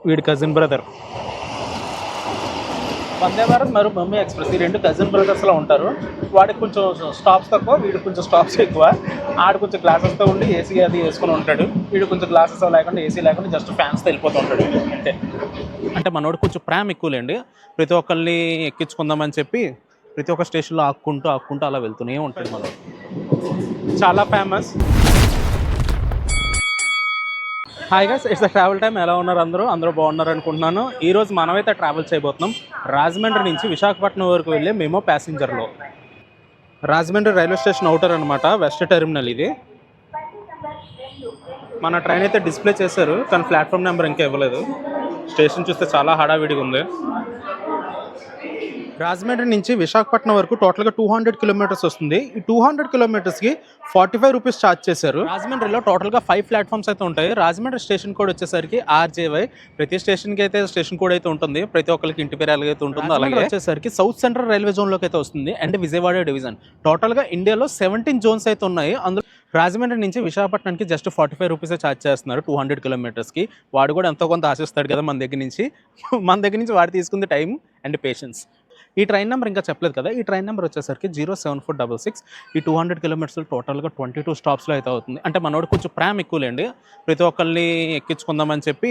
వీడి cousin brother. Vande Bharat మరియు Mumbai express ఈ రెండు కజిన్ బ్రదర్స్లో ఉంటారు. వాడికి కొంచెం స్టాప్స్ తక్కువ, వీడికి కొంచెం స్టాప్స్ ఎక్కువ. ఆడు కొంచెం గ్లాసెస్తో ఉండి ఏసీ అది వేసుకొని ఉంటాడు, వీడు కొంచెం గ్లాసెస్ లేకుండా ఏసీ లేకుండా జస్ట్ ఫ్యాన్స్తో వెళ్ళిపోతూ ఉంటాడు అంతే. అంటే మనోడు కొంచెం ప్రేమ ఎక్కువలేండి, ప్రతి ఒక్కరిని ఎక్కించుకుందామని చెప్పి ప్రతి ఒక్క స్టేషన్లో ఆక్కుంటూ అలా వెళ్తూనే ఉంటాడు మనోడు. చాలా famous. Hi guys, it's the travel time. ఎలా ఉన్నారు అందరూ బాగున్నారు అనుకుంటున్నాను. ఈరోజు మనమైతే ట్రావెల్ చేయబోతున్నాం రాజమండ్రి నుంచి విశాఖపట్నం వరకు వెళ్ళే మెమో ప్యాసింజర్లో. రాజమండ్రి రైల్వే స్టేషన్ అవుటర్ అనమాట, వెస్ట్ టెర్మినల్ ఇది. మన ట్రైన్ అయితే డిస్ప్లే చేశారు కానీ ప్లాట్ఫామ్ నెంబర్ ఇంకా ఇవ్వలేదు. స్టేషన్ చూస్తే చాలా హడావిడిగా ఉంది. రాజమండ్రి నుంచి విశాఖపట్నం వరకు టోటల్గా 200 కిలోమీటర్స్ వస్తుంది. ఈ 200 కిలోమీటర్స్కి 45 రూపీస్ ఛార్జ్ చేశారు. రాజమండ్రిలో టోటల్గా 5 ప్లాట్ఫామ్స్ అయితే ఉంటాయి. రాజమండ్రి స్టేషన్ కోడ్ వచ్చేసరికి RJY. ప్రతి స్టేషన్కి అయితే స్టేషన్ కోడ్ అయితే ఉంటుంది, ప్రతి ఒక్కరికి ఇంటి పేరు ఎలాగైతే ఉంటుందో అలాగే వచ్చేసరికి సౌత్ సెంట్రల్ రైల్వే జోన్లోకి అయితే వస్తుంది అండ్ విజయవాడ డివిజన్. టోటల్గా ఇండియాలో 17 జోన్స్ అయితే ఉన్నాయి. అందులో రాజమండ్రి నుంచి విశాఖపట్నానికి జస్ట్ 45 రూపీసే ఛార్జ్ చేస్తున్నారు 200 కిలోమీటర్స్కి. వాడు కూడా ఎంతో కొంత ఆశిస్తాడు కదా మన దగ్గర నుంచి వాడు తీసుకుంది టైం అండ్ పేషెన్స్. ఈ ట్రైన్ నెంబర్ ఇంకా చెప్పలేదు కదా. ఈ ట్రైన్ నెంబర్ వచ్చేసరికి 07466. ఈ 200 కిలోమీటర్స్ టోటల్గా 22 స్టాప్స్లో అయితే అవుతుంది. అంటే మనోడు కొంచెం ప్రేమ ఎక్కువలేండి, ప్రతి ఒక్కరిని ఎక్కించుకుందామని చెప్పి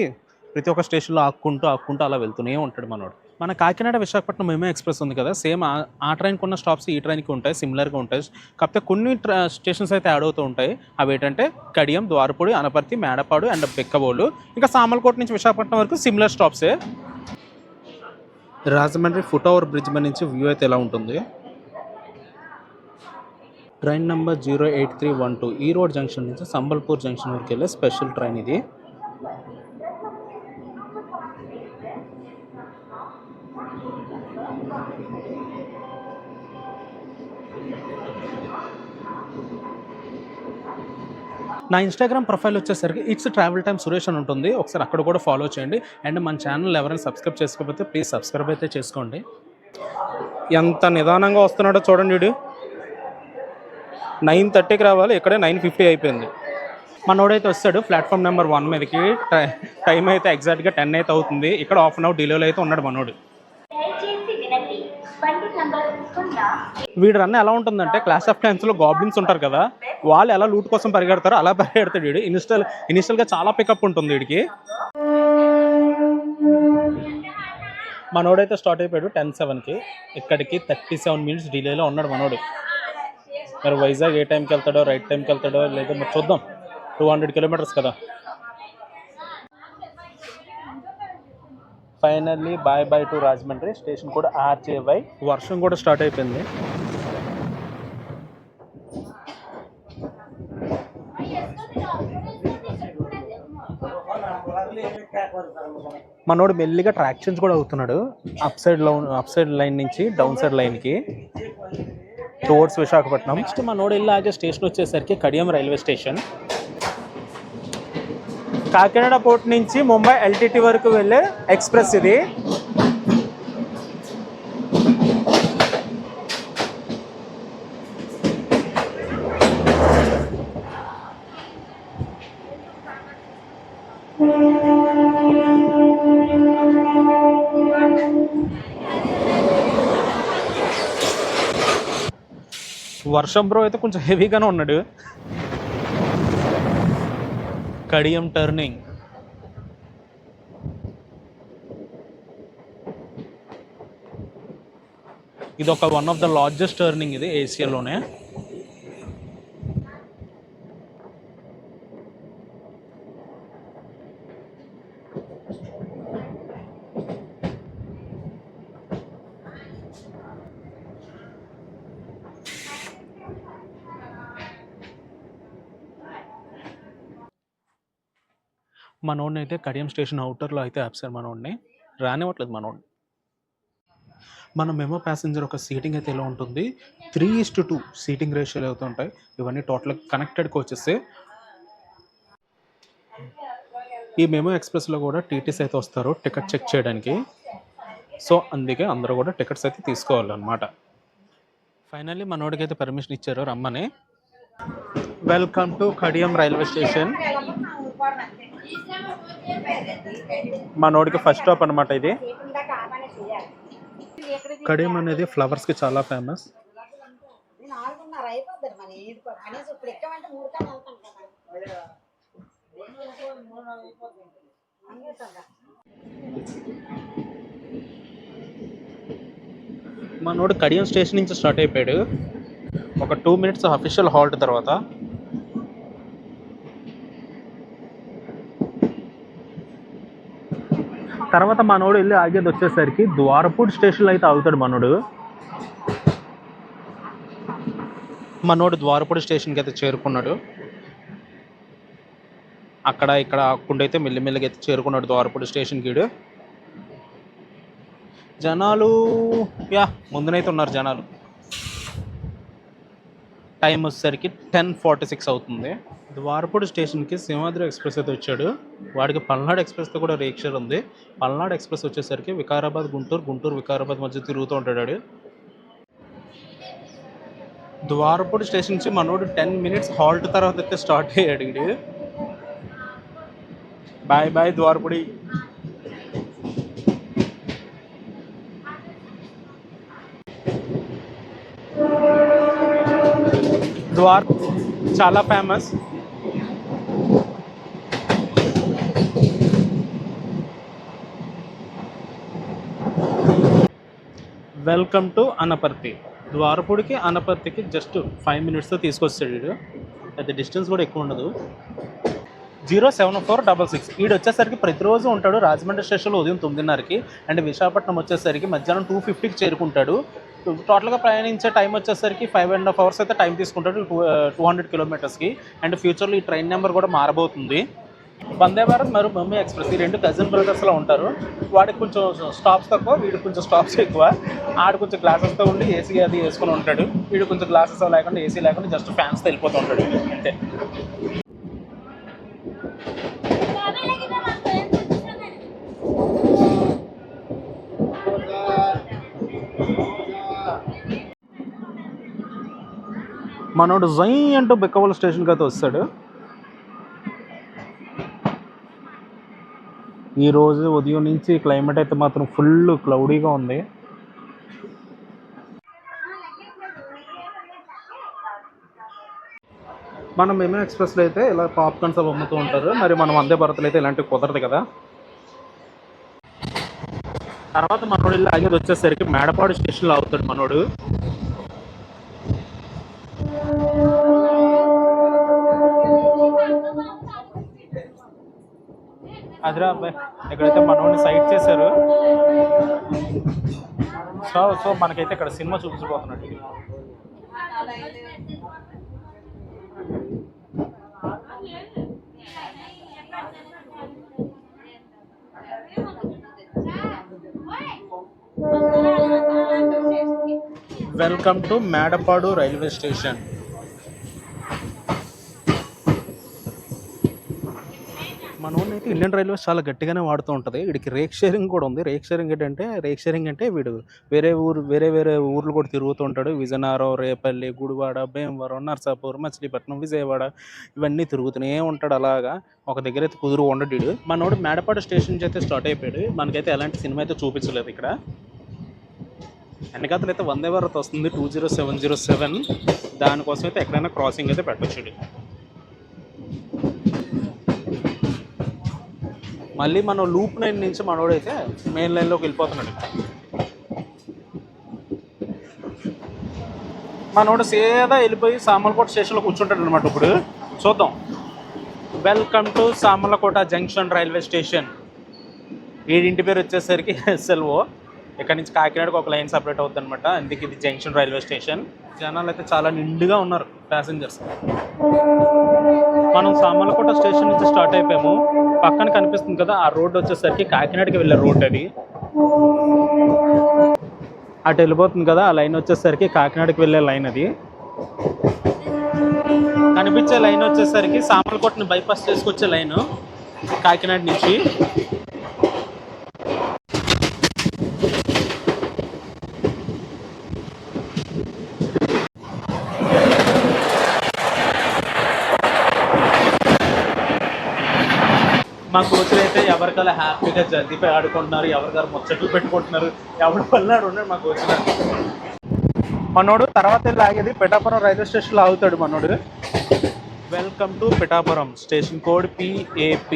ప్రతి ఒక్క స్టేషన్లో ఆక్కుంటూ అలా వెళ్తూనే ఉంటాడు మనోడు. మన కాకినాడ విశాఖపట్నం మెమో ఎక్స్ప్రెస్ ఉంది కదా, సేమ్ ఆ ట్రైన్కి ఉన్న స్టాప్స్ ఈ ట్రైన్కి ఉంటాయి, సిమిలర్గా ఉంటాయి. కాకపోతే కొన్ని స్టేషన్స్ అయితే యాడ్ అవుతూ ఉంటాయి. అవి ఏంటంటే కడియం, ద్వారపూడి, అనపర్తి, మేడపాడు అండ్ బెక్కబోలు. ఇంకా సామర్లకోట నుంచి విశాఖపట్నం వరకు సిమిలర్ స్టాప్సే. రాజమండ్రి ఫుట్ ఓవర్ బ్రిడ్జ్ మీద నుంచి వ్యూ అయితే ఎలా ఉంటుంది. ట్రైన్ నెంబర్ 08312 ఈ రోడ్ జంక్షన్ నుంచి సంబల్పూర్ జంక్షన్ వరకు వెళ్ళే స్పెషల్ ట్రైన్ ఇది. నా ఇన్స్టాగ్రామ్ ప్రొఫైల్ వచ్చేసరికి ఇట్స్ ట్రావెల్ టైమ్ సురేష్ అని ఉంటుంది, ఒకసారి అక్కడ కూడా ఫాలో చేయండి. అండ్ మన ఛానల్ ఎవరైనా సబ్స్క్రైబ్ చేసుకోకపోతే ప్లీజ్ సబ్స్క్రైబ్ అయితే చేసుకోండి. ఎంత నిదానంగా వస్తున్నాడో చూడండి. వీడు 9:30కి రావాలి, ఇక్కడే 9:50 అయిపోయింది. మనోడైతే వస్తాడు ప్లాట్ఫామ్ నెంబర్ 1 మీదకి. టైం అయితే ఎగ్జాక్ట్గా 10 అయితే అవుతుంది. ఇక్కడ హాఫ్ అన్ అవర్ డిలేలో అయితే ఉన్నాడు మనోడు. వీడు రన్ ఎలా ఉంటుందంటే క్లాస్ ఆఫ్ క్లాన్స్లో గాబ్లిన్స్ ఉంటారు కదా, వాళ్ళు ఎలా లూట్ కోసం పరిగెడతారో అలా పరిగెడతాడు వీడు. ఇనిషియల్గా చాలా పికప్ ఉంటుంది వీడికి. మనోడైతే స్టార్ట్ అయిపోయాడు 10:07కి. ఇక్కడికి 37 మినిట్స్ డిలేలో ఉన్నాడు మనోడు. మరి వైజాగ్ ఏ టైంకి వెళ్తాడో, రైట్ టైంకి వెళ్తాడో లేదా మరి చూద్దాం. 200 కిలోమీటర్స్ కదా. Finally bye to Rajahmundry. Station కూడా RJY. వర్షం కూడా స్టార్ట్ అయిపోయింది. మనోడు మెల్లిగా ట్రాక్షన్స్ కూడా అవుతున్నాడు అప్ సైడ్ లైన్ నుంచి డౌన్ సైడ్ లైన్కి టువర్డ్స్ విశాఖపట్నం. నెక్స్ట్ మనోడు వెళ్ళి ఆగే స్టేషన్ వచ్చేసరికి Kadiyam railway station. Kakinada port నుంచి ముంబై LTT వరకు వెళ్ళే ఎక్స్ప్రెస్ ఇది. వర్షం బ్రో అయితే కొంచెం హెవీగానే ఉన్నాడు. కడియం టర్నింగ్. ఇది ఒక one of the largest turning ఇది ఏషియాలోనే. మనోడిని అయితే కడియం స్టేషన్ అవుటర్లో అయితే ఆప్సారు. మనోడిని రానివ్వట్లేదు మనోడిని. మన మెమో ప్యాసింజర్ ఒక సీటింగ్ అయితే ఎలా ఉంటుంది, 3:2 సీటింగ్ రేషియోలు అవుతూ ఉంటాయి. ఇవన్నీ టోటల్ కనెక్టెడ్ కోచెస్. ఈ మెమో ఎక్స్ప్రెస్లో కూడా టీటీస్ అయితే వస్తారు టికెట్ చెక్ చేయడానికి. సో అందుకే అందరూ కూడా టికెట్స్ అయితే తీసుకోవాలన్నమాట. ఫైనల్లీ మనోడికి అయితే పర్మిషన్ ఇచ్చారు రమ్మని. Welcome to Kadiyam railway station. మనోడికి ఫస్ట్ స్టాప్ అనమాట ఇది. కడియం అనేది ఫ్లవర్స్కి చాలా ఫేమస్. మనోడు కడియం స్టేషన్ నుంచి స్టార్ట్ అయిపోయాడు. ఒక 2 minutes అఫీషియల్ హాల్ట్ తర్వాత మనోడు వెళ్ళి ఆగేది వచ్చేసరికి ద్వారపూడి స్టేషన్లో అయితే ఆగుతాడు. మనోడు ద్వారపూడి స్టేషన్కి అయితే చేరుకున్నాడు. అక్కడ ఇక్కడ ఆకుండా అయితే మెల్లిమెల్లిగా అయితే చేరుకున్నాడు ద్వారపూడి స్టేషన్కి. జనాలు ముందునైతే ఉన్నారు జనాలు. టైం వచ్చేసరికి 10:46 అవుతుంది. ద్వారపూడి స్టేషన్కి సింహాద్రి ఎక్స్ప్రెస్ అయితే వచ్చాడు. వాడికి పల్నాడు ఎక్స్ప్రెస్తో కూడా రేక్షర్ ఉంది. పల్నాడు ఎక్స్ప్రెస్ వచ్చేసరికి వికారాబాద్ గుంటూరు, గుంటూరు వికారాబాద్ మధ్య తిరుగుతూ ఉంటాడు. ద్వారపూడి స్టేషన్ నుంచి మనోడు 10 minutes హాల్ట్ తర్వాత అయితే స్టార్ట్ అయ్యాడు. Bye bye Dwarapudi. చాలా ఫేమస్. Welcome to Anaparthi. ద్వారపూడికి అనపర్తికి జస్ట్ 5 minutesతో తీసుకొచ్చాడు. పెద్ద డిస్టెన్స్ కూడా ఎక్కువ ఉండదు. 07466. వీడు వచ్చేసరికి ప్రతిరోజు ఉంటాడు రాజమండ్రి స్టేషన్లో ఉదయం 9:30కి. అండ్ విశాఖపట్నం వచ్చేసరికి మధ్యాహ్నం 2:50కి చేరుకుంటాడు. టోటల్గా ప్రయాణించే టైం వచ్చేసరికి 5.5 hours అయితే టైం తీసుకుంటాడు 200 kilometersకి. అండ్ ఫ్యూచర్లో ఈ ట్రైన్ నెంబర్ కూడా మారబోతుంది. వందే భారత్ మరియు ముంబై ఎక్స్ప్రెస్ ఈ 2 కజిన్ బ్రదర్స్లో ఉంటారు. వాడికి కొంచెం స్టాప్స్ తక్కువ, వీడికి కొంచెం స్టాప్స్ ఎక్కువ. ఆడు కొంచెం గ్లాసెస్తో ఉండి ఏసీ అది వేసుకొని ఉంటాడు. వీడు కొంచెం గ్లాసెస్ లేకుండా ఏసీ లేకుండా జస్ట్ ఫ్యాన్స్తో వెళ్ళిపోతూ ఉంటాడు అంతే. మనోడు జై అంటూ బెక్కవోలు స్టేషన్కి అయితే వస్తాడు. ఈరోజు ఉదయం నుంచి క్లైమేట్ అయితే మాత్రం ఫుల్ క్లౌడీగా ఉంది. మనం మెమో ఎక్స్ప్రెస్లో అయితే ఇలా పాప్కార్న్స్ అవి అమ్ముతూ ఉంటారు. మరి మనం వందే భారత్లో అయితే ఇలాంటివి కుదరదు కదా. తర్వాత మనోడు వెళ్ళి ఆగేది వచ్చేసరికి మేడపాడు స్టేషన్లో అవుతాడు మనోడు. అదిరా అబ్బాయి, ఇక్కడైతే మనోడిని సైడ్ చేశారు. సో మనకైతే ఇక్కడ సినిమా చూపించబోతున్నాడు. Welcome to Medapadu railway station. మనోడిని అయితే ఇండియన్ రైల్వేస్ చాలా గట్టిగానే వాడుతూ ఉంటుంది. వీడికి రేక్ షేరింగ్ కూడా ఉంది. రేక్ షేరింగ్ అంటే వీడు వేరే ఊర్లు కూడా తిరుగుతూ ఉంటాడు. విజయనగరం, రేపల్లి, గుడివాడ, భీమవరం, నర్సాపూర్, మచిలీపట్నం, విజయవాడ ఇవన్నీ తిరుగుతూనే ఉంటాడు. అలాగా ఒక దగ్గర అయితే కుదురు ఉండడు వీడు. మనోడు మేడపాడు స్టేషన్ నుంచి అయితే స్టార్ట్ అయిపోయాడు. మనకైతే ఎలాంటి సినిమా అయితే చూపించలేదు ఇక్కడ. వెనకాతలు అయితే వందే భారత్ వస్తుంది 20707. దానికోసం అయితే ఎక్కడైనా క్రాసింగ్ అయితే పెట్టొచ్చు. మళ్ళీ మనం లూప్ 9 నుంచి మనోడైతే మెయిన్ లైన్లోకి వెళ్ళిపోతున్నాడు. మనోడు సీదా వెళ్ళిపోయి సామర్లకోట స్టేషన్లో కూర్చుంటాడు అనమాట. ఇప్పుడు చూద్దాం. Welcome to Samarlakota junction railway station. ఇంటి పేరు వచ్చేసరికి SLO. ఇక్కడ నుంచి కాకినాడకు ఒక లైన్ సపరేట్ అవుతుంది అనమాట. అందుకే ఇది జంక్షన్ రైల్వే స్టేషన్. జనాలు అయితే చాలా నిండుగా ఉన్నారు ప్యాసింజర్స్. మనం సామర్లకోట స్టేషన్ నుంచి స్టార్ట్ అయిపోయాము. పక్కన కనిపిస్తుంది కదా ఆ రోడ్ వచ్చేసరికి కాకినాడకి వెళ్ళే రోడ్. అది అటు వెళ్ళిపోతుంది కదా ఆ లైన్ వచ్చేసరికి కాకినాడకి వెళ్ళే లైన్. అది కనిపించే లైన్ వచ్చేసరికి సామర్లకోటని బైపాస్ చేసుకొచ్చే లైన్ కాకినాడ నుంచి. మా కోచ్లు అయితే ఎవరికలా హ్యాపీగా జర్దీపై ఆడుకుంటున్నారు, ఎవరికారు ముచ్చట్లు పెట్టుకుంటున్నారు, ఎవరి పల్నాడు ఉన్నాడు మా కోచ్లు. మనోడు తర్వాత వెళ్ళి ఆగేది పిఠాపురం రైల్వే స్టేషన్లో ఆగుతాడు మనోడు. Welcome to Pithapuram, station code PAP.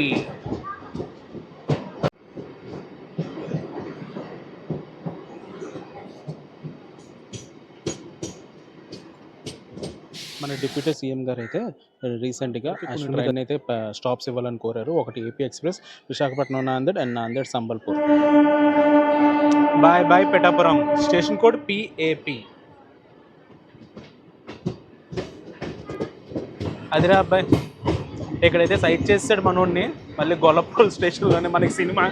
మన డిప్యూటీ సీఎం గారు అయితే రీసెంట్గా ట్రైన్ అయితే స్టాప్స్ ఇవ్వాలని కోరారు. ఒకటి AP express Visakhapatnam Nanded and Nanded Sambalpur. Bye bye Pithapuram, station code PAP. అదిరా అబ్బాయి, ఇక్కడైతే సైట్ చేసాడు మనోడిని. మళ్ళీ గొల్లపూర్ స్టేషన్లోనే మనకి సినిమా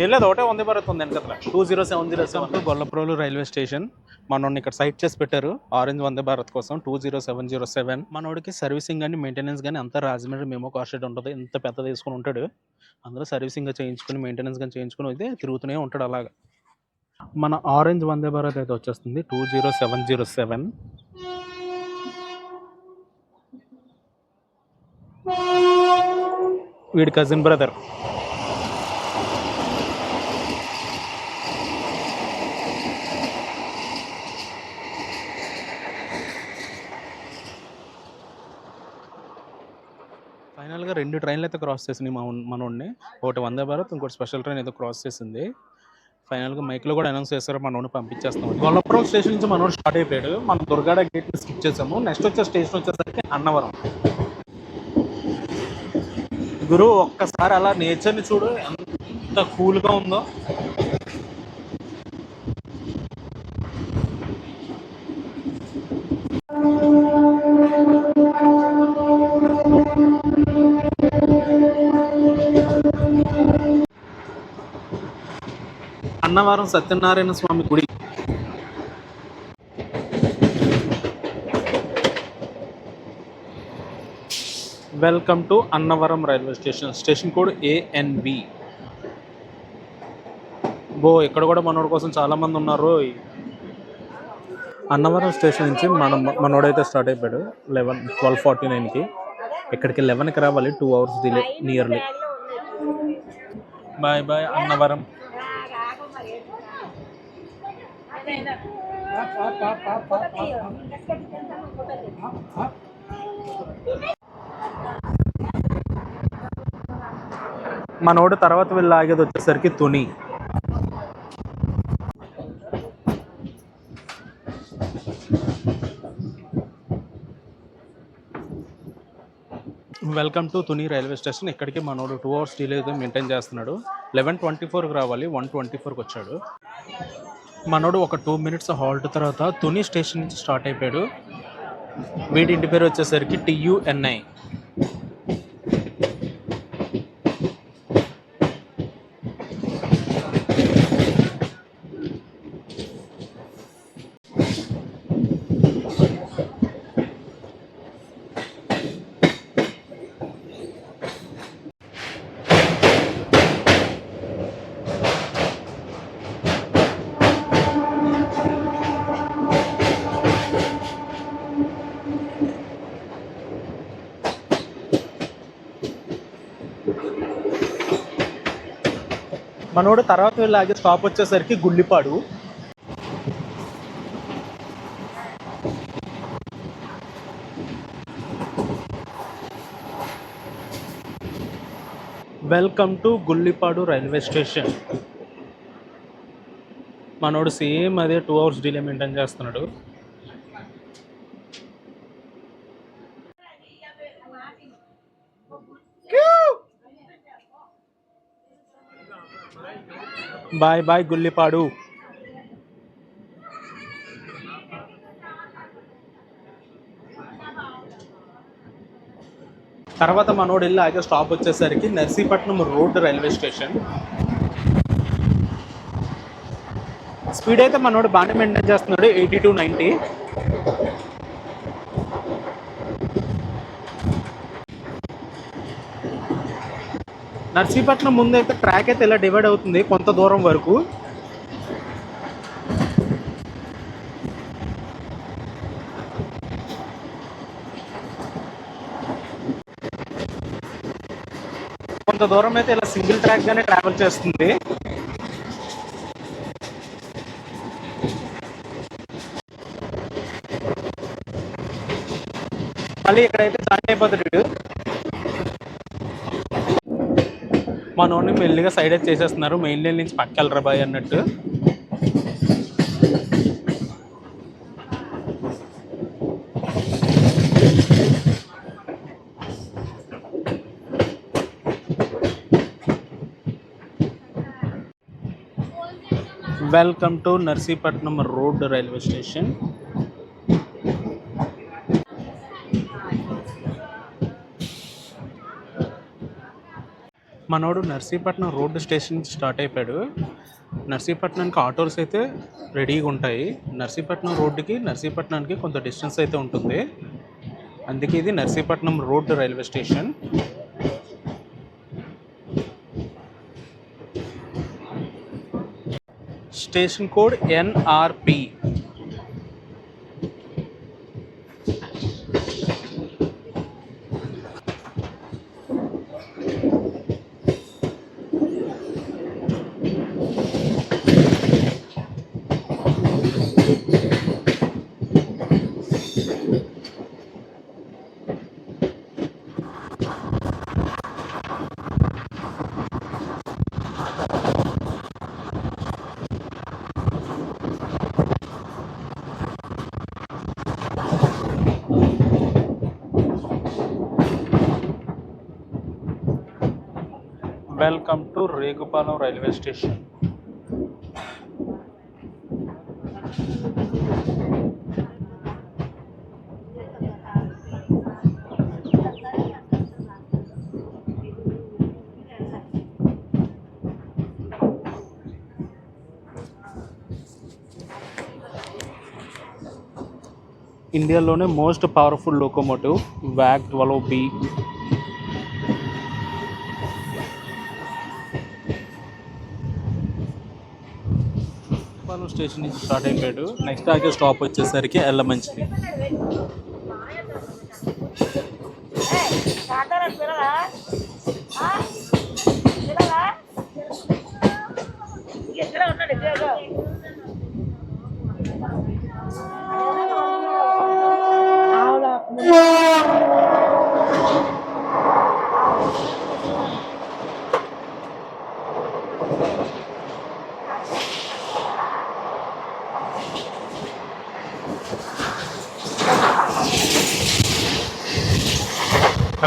ఏం లేదు, ఒకటే వందే భారత్ ఉంది వెనకట్ల 20707 గొల్లప్రోలు రైల్వే స్టేషన్. మనోడిని ఇక్కడ సైట్ చేసి పెట్టారు ఆరెంజ్ వందే భారత్ కోసం 20707. మనోడికి సర్వీసింగ్ కానీ మెయింటెనెన్స్ కానీ అంతా రాజమండ్రి మెమో కార్ షెడ్ ఉంటుంది. ఎంత పెద్ద తీసుకుని ఉంటాడు, అందులో సర్వీసింగ్ చేయించుకుని మెయింటెనెన్స్ కానీ చేయించుకుని అయితే తిరుగుతూనే ఉంటాడు అలాగా. మన ఆరెంజ్ వందే భారత్ అయితే వచ్చేస్తుంది 20707. వీడి కజిన్ బ్రదర్. ఫైనల్గా 2 ట్రైన్లు అయితే క్రాస్ చేసినాయి మనోడిని. ఒకటి వందే భారత్, ఇంకోటి స్పెషల్ ట్రైన్ ఏదో క్రాస్ చేసింది. ఫైనల్గా మైక్లో కూడా అనౌన్స్ చేస్తారు మనోడిని పంపించేస్తాం. గొల్లపురం స్టేషన్ నుంచి మనోడు స్టార్ట్ అయిపోయాడు. మనం దుర్గాడ గేట్ని స్కిప్ చేసాము. నెక్స్ట్ వచ్చే స్టేషన్ వచ్చేసరికి అన్నవరం. గురు ఒక్కసారి అలా నేచర్ని చూడు, ఎంత కూల్గా ఉందో. అన్నవరం సత్యనారాయణ స్వామి గుడి. Welcome to Annavaram railway station, station code ANV. ఇక్కడ కూడా మనోడి కోసం చాలా మంది ఉన్నారు. అన్నవరం స్టేషన్ నుంచి మనోడైతే స్టార్ట్ అయిపోయాడు 12:49కి. ఇక్కడికి 11కి రావాలి, 2 hours delay nearly. Bye bye Annavaram. మనోడు తర్వాత వెళ్ళి ఆగేది వచ్చేసరికి Tuni. Welcome to Tuni railway station. ఇక్కడికి మనోడు 2 hours డిలే అయితే మెయింటైన్ చేస్తున్నాడు. 11:24కి రావాలి, 1:24కి వచ్చాడు. మనోడు ఒక 2 minutes హాల్ట్ తర్వాత తుని స్టేషన్ నుంచి స్టార్ట్ అయిపోయాడు. వీడి ఇంటి పేరు వచ్చేసరికి TUNI. మనోడు తర్వాత వెళ్ళి స్టాప్ వచ్చేసరికి Gullipadu. Welcome to Gullipadu railway station. మనోడు సేమ్ అదే 2 hours డిలే మెయింటైన్ చేస్తున్నాడు. Bye bye Gullipadu. తర్వాత మనోడు వెళ్ళి ఆగే స్టాప్ వచ్చేసరికి Narsipatnam road railway station. Speed అయితే మనోడు బాగానే మెయింటైన్ చేస్తున్నాడు, 80 to 90. నర్సీపట్నం ముందు అయితే ట్రాక్ అయితే ఇలా డివైడ్ అవుతుంది కొంత దూరం వరకు. కొంత దూరం అయితే ఇలా సింగిల్ ట్రాక్ గానే ట్రావెల్ చేస్తుంది. మళ్ళీ ఇక్కడైతే జాయిన్ అయిపోతాడు. మనోడిని మెల్లిగా సైడ్ అయితే చేసేస్తున్నారు, మెయిన్ లైన్ నుంచి పక్క వెళ్ళరా బాయ్ అన్నట్టు. Welcome to Narsipatnam road railway station. మనోడు నర్సీపట్నం రోడ్ స్టేషన్ నుంచి స్టార్ట్ అయిపోయాడు. నర్సీపట్నానికి ఆటోస్ అయితే రెడీగా ఉంటాయి. నర్సీపట్నం రోడ్డుకి నర్సీపట్నానికి కొంత డిస్టెన్స్ అయితే ఉంటుంది, అందుకే ఇది Narsipatnam road railway station. Station code NRP. Welcome to Regupalem railway station. ఇండియాలోనే మోస్ట్ పవర్ఫుల్ లోకోమోటివ్ వ్యాగ్ 12B. స్టేషన్ నుంచి స్టార్ట్ అయిపోయాడు. నెక్స్ట్ ఆగే స్టాప్ వచ్చేసరికి Yelamanchili.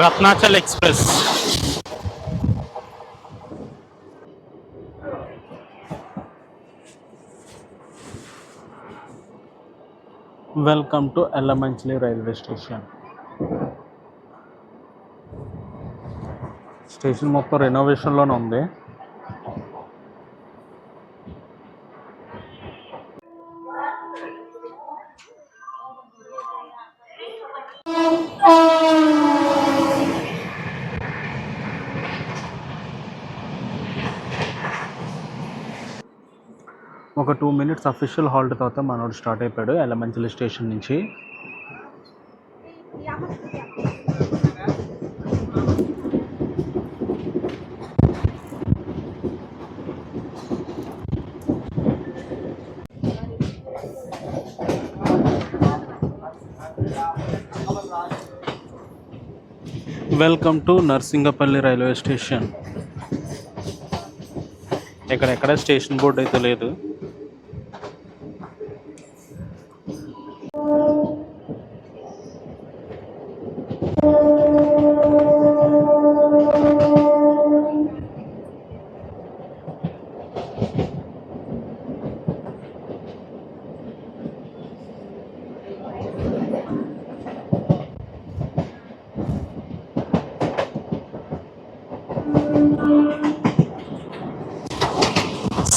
Ratnachal express. Welcome to Yelamanchili railway station. Station మొత్తం రెనోవేషన్లోనే ఉంది. ఒక 2 minutes అఫీషియల్ హాల్ట్ తర్వాత మనోడు స్టార్ట్ అయిపోయాడు ఎల్లమంచిలి స్టేషన్ నుంచి. Welcome to Narsingapalli railway station. ఎక్కడ స్టేషన్ బోర్డు అయితే లేదు.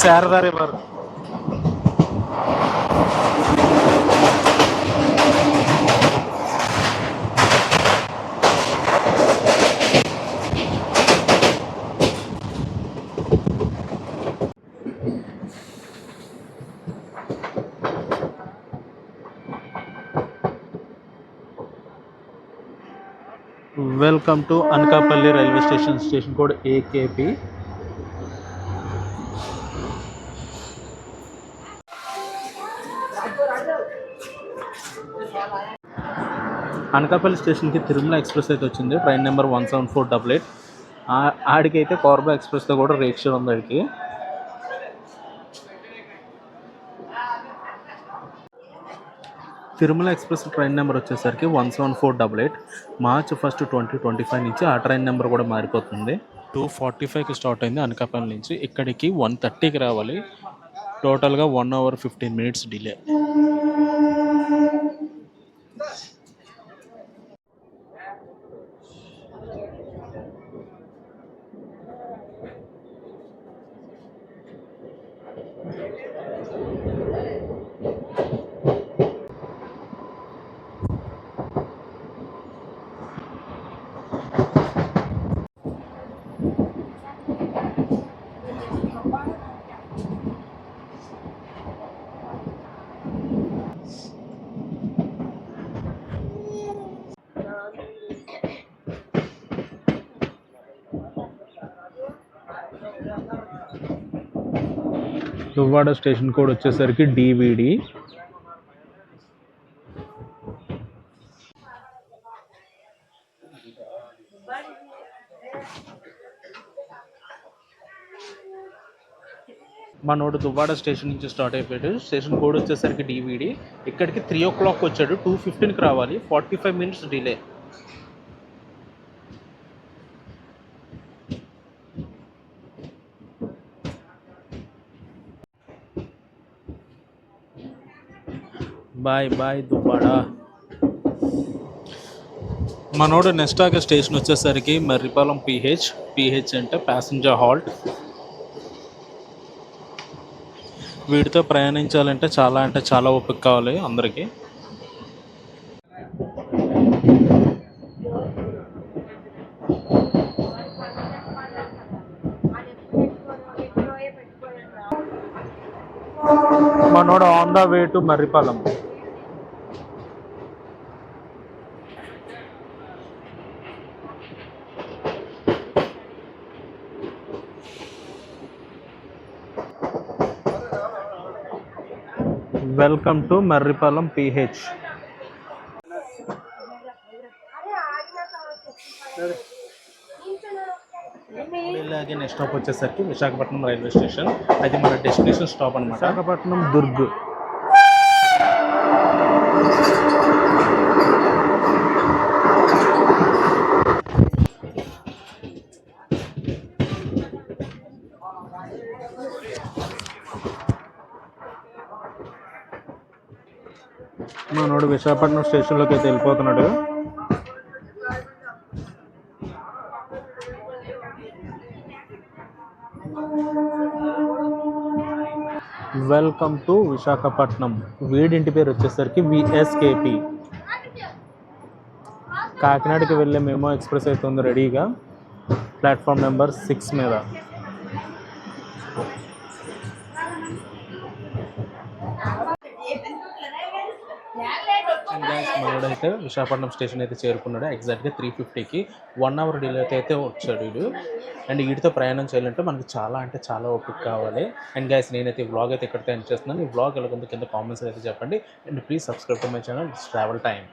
Sharada river. Welcome to Anakapalli railway station, station code AKP. Anakapalli స్టేషన్కి తిరుమల ఎక్స్ప్రెస్ అయితే వచ్చింది, ట్రైన్ నెంబర్ 17488. ఆడికైతే కార్బా ఎక్స్ప్రెస్తో కూడా రేక్ష ఉంది ఆడికి. తిరుమల ఎక్స్ప్రెస్ ట్రైన్ నెంబర్ వచ్చేసరికి 17488. March 1, 2025 నుంచి ఆ ట్రైన్ నెంబర్ కూడా మారిపోతుంది. 2:45కి స్టార్ట్ అయింది అనకాపల్లి నుంచి. ఇక్కడికి 1:30కి రావాలి. టోటల్గా 1 hour 15 minutes delay. Duvvada station code వచ్చేసరికి DVD. మనోడు దువ్వాడ స్టేషన్ నుంచి స్టార్ట్ అయిపోయాడు. స్టేషన్ కోడ్ వచ్చేసరికి DVD. ఇక్కడికి 3 o'clock వచ్చాడు. 2:15కి రావాలి. 45 minutes delay. Bye bye Duvvada. మనోడు నెక్స్ట్ ఆగే స్టేషన్ వచ్చేసరికి మర్రిపాలెం PH అంటే ప్యాసింజర్ హాల్ట్. వీటితో ప్రయాణించాలంటే చాలా అంటే చాలా ఓపిక కావాలి అందరికీ. మనోడు on the way to Marripalem. Welcome to Marripalem PH. ఇలాగే నెక్స్ట్ స్టాప్ వచ్చేసరికి విశాఖపట్నం రైల్వే స్టేషన్. అది మన డెస్టినేషన్ స్టాప్ అనమాట. విశాఖపట్నం దుర్గ్. మనోడు విశాఖపట్నం స్టేషన్లోకి అయితే వెళ్ళిపోతున్నాడు. Welcome to Visakhapatnam. వీడింటి పేరు వచ్చేసరికి VSKP. కాకినాడకి వెళ్ళే మెమో ఎక్స్ప్రెస్ అయితే ఉంది రెడీగా, ప్లాట్ఫామ్ నెంబర్ 6 మీద. మనోడైతే విశాఖపట్నం స్టేషన్ అయితే చేరుకున్నాడు. ఎగ్జాక్ట్గా 3:50కి. 1 hour డిలే అయితే వచ్చాడు వీడు. అండ్ వీటితో ప్రయాణం చేయాలంటే మనకి చాలా అంటే చాలా ఓపిక కావాలి. అండ్ గైస్, నేనైతే ఈ వ్లాగ్ అయితే ఇక్కడితో ఎండ్ చేస్తున్నాను. ఈ వ్లాగ్ ఎలా ఉందో కింద కామెంట్స్ అయితే చెప్పండి. And please subscribe to my channel travel time.